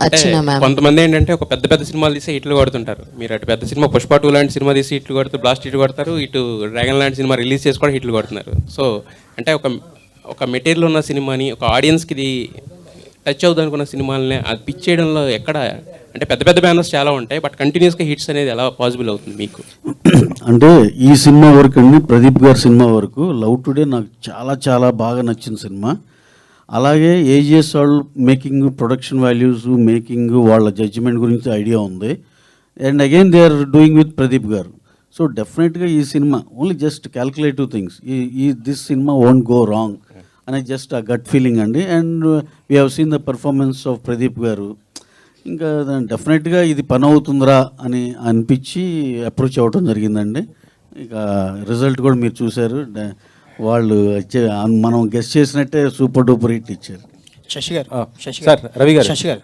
అర్చన ma'am. కొంతమంది ఏంటంటే ఒక పెద్ద పెద్ద సినిమాలు తీసి హిట్లు కొడుతుంటారు. మీరు అటు పెద్ద సినిమా పుష్ప 2 లాంటి సినిమా తీసి హిట్లు కొడుతూ బ్లాస్ట్ హిట్లు కొడతారు, ఇటు డ్రాగన్ లాంటి సినిమా రిలీజ్ చేసి కూడా హిట్లు కొడుతున్నారు. సో అంటే ఒక మెటీరియల్ ఉన్న సినిమాని ఒక ఆడియన్స్కి ఇది టచ్ అవుతుంది అనుకున్న సినిమాలని అది పిచ్ చేయడంలో ఎక్కడ అంటే పెద్ద పెద్ద బ్యానర్స్ చాలా ఉంటాయి, బట్ కంటిన్యూస్గా హిట్స్ అనేది ఎలా పాసిబుల్ అవుతుంది మీకు? అంటే ఈ సినిమా వరకు అండి, ప్రదీప్ గారి సినిమా వరకు లవ్ టుడే నాకు చాలా చాలా బాగా నచ్చిన సినిమా. అలాగే ఏజిఎస్ వాళ్ళు మేకింగ్, ప్రొడక్షన్ వాల్యూస్, మేకింగ్, వాళ్ళ జడ్జిమెంట్ గురించి ఐడియా ఉంది. And again they are doing with Pradeep garu. So డెఫినెట్గా ఈ cinema only just calculative things, this cinema won't go wrong అనే జస్ట్ ఆ గట్ ఫీలింగ్ అండి. And we have seen the performance of Pradeep garu. ఇంకా డెఫినెట్గా ఇది పని అవుతుందిరా అని అనిపించి అప్రోచ్ అవ్వడం జరిగిందండి. ఇక రిజల్ట్ కూడా మీరు చూశారు. వాళ్ళు మనం గెస్ట్ చేసినట్టే సూపర్ డూపర్ హిట్ ఇచ్చారు. శశి గారు, సార్ రవి గారు, శశి గారు